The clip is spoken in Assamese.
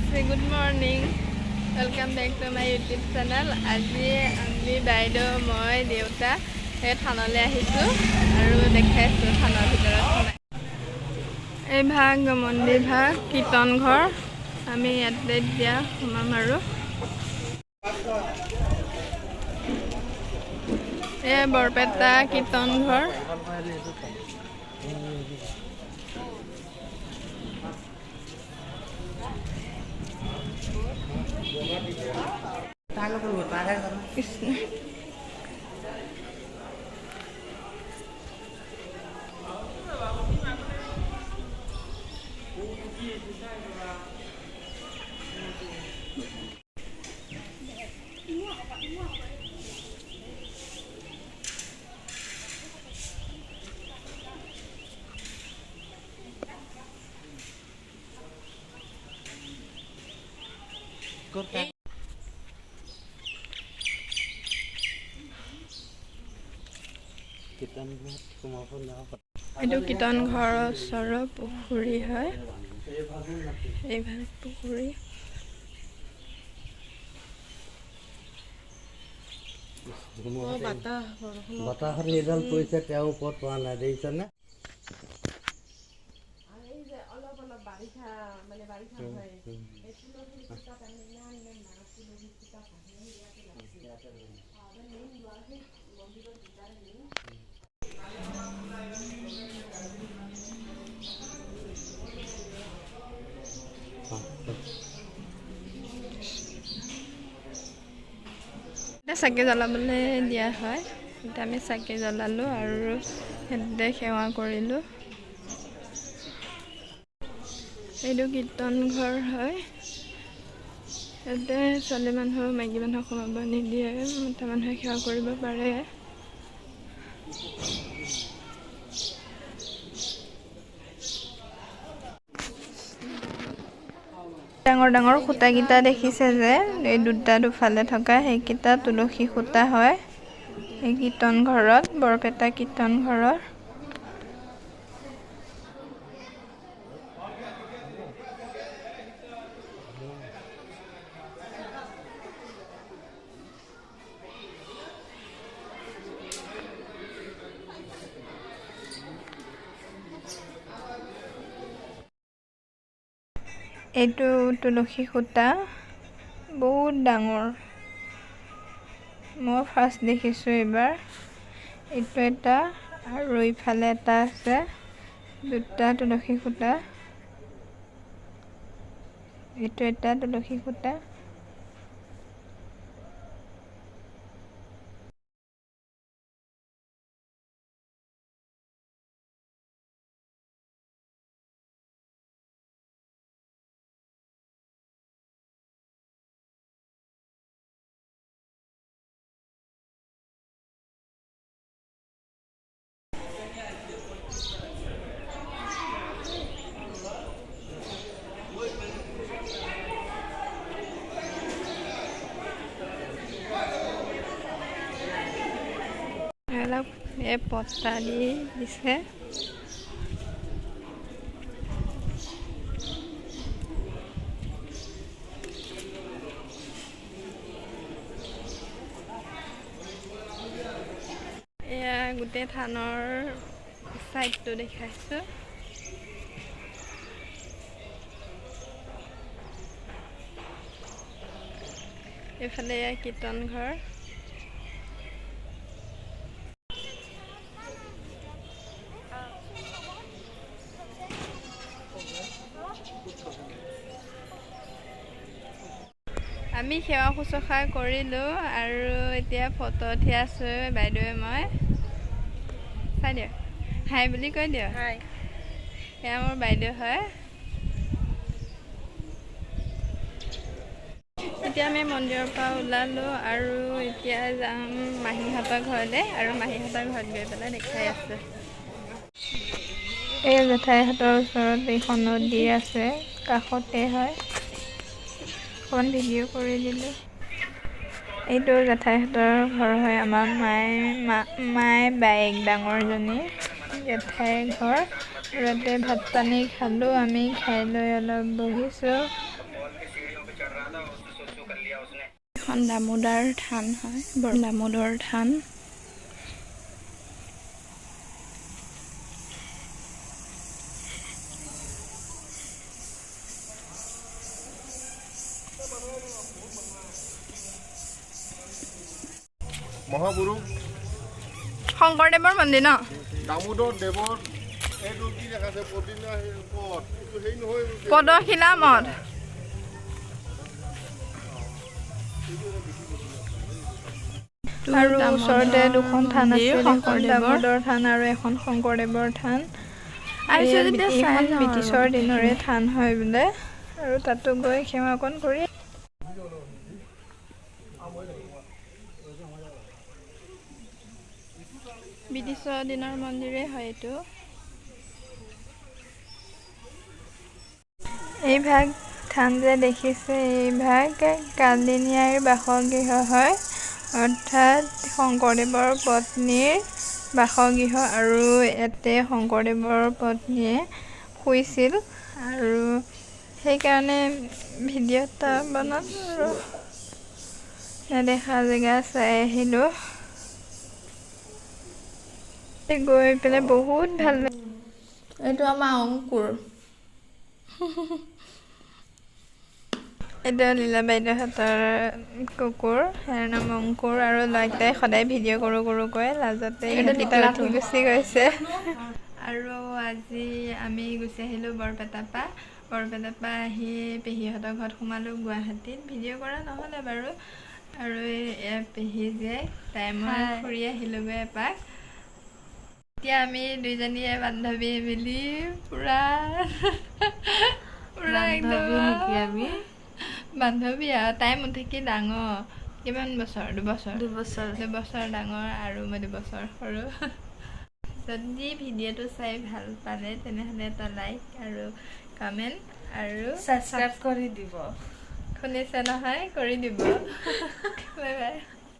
Good morning. Welcome back to my YouTube channel. আজি আমি বাইদেউ মই দেউতা এই থানলৈ আহিছো আৰু দেখাইছো থানৰ ভিতৰত সোমাই এই ভাগ মন্দিৰ ভাগ কীৰ্তন ঘৰ আমি ইয়াতে দিয়া সোমাম আৰু এই বৰপেটা কীৰ্তন ঘৰ কৃষ্ণ এইটো কীৰ্তন ঘৰৰ ওচৰৰ পুখুৰী হয় এইভাগ পুখুৰী বতাহত এইডাল পৰিছে তেওঁ ওপৰত পৰা নাই দেখিছেনে চাকি জ্বলাবলৈ দিয়া হয় এতিয়া আমি চাকি জ্বলালোঁ আৰু সেইটোতে সেৱা কৰিলোঁ এইটো কীৰ্তন ঘৰ হয় ইয়াতে ছোৱালী মানুহ মাইকী মানুহক সোমাব নিদিয়ে মতা মানুহে সেৱা কৰিব পাৰে ডাঙৰ ডাঙৰ খুঁটাকেইটা দেখিছে যে এই দুটা দুফালে থকা সেইকেইটা তুলসী খুঁটা হয় এই কীৰ্তন ঘৰত বৰপেটা কীৰ্তন ঘৰৰ এইটো তুলসী খুঁটা বহুত ডাঙৰ মই ফাৰ্ষ্ট দেখিছোঁ এইবাৰ এইটো এটা আৰু ইফালে এটা আছে দুটা তুলসী খুঁটা এইটো এটা তুলসী খুঁটা অলপ এই পটা দি দিছে এয়া গোটেই থানৰ চাইডটো দেখাইছোঁ এইফালে এয়া কীৰ্তন ঘৰ আমি সেৱা শুশ্ৰূষা কৰিলোঁ আৰু এতিয়া ফটো উঠি আছোঁ বাইদেৱে মই চাই দিয়ক হাই বুলি কৈ দিয়ক হাই এয়া মোৰ বাইদেউ হয় এতিয়া আমি মন্দিৰৰ পৰা ওলালোঁ আৰু এতিয়া যাম মাহীহঁতৰ ঘৰলৈ আৰু মাহীহঁতৰ ঘৰত গৈ পেলাই দেখাই আছে এই জেঠাইহঁতৰ ওচৰত এইখন নদী আছে কাষতে হয় অকণমান ভিডিঅ' কৰি দিলোঁ এইটো জেঠাইহঁতৰ ঘৰ হয় আমাৰ মায়ে বায়েক ডাঙৰজনী জেঠাই ঘৰ আৰু ইয়াতে ভাত পানী খালোঁ আমি খাই লৈ অলপ বহিছোঁ এখন দামোদৰ থান হয়, দামোদৰ থান। মহাপুৰুষ শংকৰদেৱৰ মন্দিৰ ন? দামোদৰ দেৱৰ এইটো কি দেখাইছে প্ৰতিমা পদ এইটো হেৰি নহয় পদশিলা মঠ। আৰু ওচৰতে দুখন থান আছে, এখন দামোদৰ থান আৰু এখন শংকৰদেৱৰ থান। এইখন ব্ৰিটিছৰ দিনৰে থান হয় বোলে, আৰু তাতো গৈ সেৱা অকণ কৰি ব্ৰিটিছৰ দিনৰ মন্দিৰে হয় এইটো। এই ভাগ থান যে দেখিছে, এই ভাগ কালিনীয়াৰ বাসগৃহ হয়, অৰ্থাৎ শংকৰদেৱৰ পত্নীৰ বাসগৃহ, আৰু ইয়াতে শংকৰদেৱৰ পত্নীয়ে শুইছিল, আৰু সেইকাৰণে ভিডিঅ' এটা বনালোঁ আৰু নেদেখা জেগা চাই আহিলোঁ। গৈ পেলাই বহুত ভাল লাগে। এইটো আমাৰ অংকুৰ। এইটো লীলা বাইদেউহঁতৰ কুকুৰ, ইয়াৰ নাম অংকুৰ, আৰু ল'ৰাকেইটাই সদায় ভিডিঅ' কৰোঁ লাজতে ইহঁতকেইটা উঠি গুচি গৈছে। আৰু আজি আমি গুচি আহিলোঁ বৰপেটাৰ পৰা আহি পেহীহঁতৰ ঘৰত সোমালোঁ গুৱাহাটীত। ভিডিঅ' কৰা নহ'লে বাৰু, আৰু এই পেহী যে তাই মই ফুৰি আহিলোঁগৈ এপাক। এতিয়া আমি দুইজনীয়ে বান্ধৱী মিলি পুৰা একদম বান্ধৱী আৰু। তাই মোতকৈ ডাঙৰ, কিমান বছৰ? দুবছৰ ডাঙৰ, আৰু মই 2 বছৰ সৰু। যদি ভিডিঅ'টো চাই ভাল পালে তেনেহ'লে এটা লাইক আৰু কমেণ্ট আৰু ছাবস্ক্ৰাইব কৰি দিব। শুনিছে নহয়, কৰি দিব। Bye bye.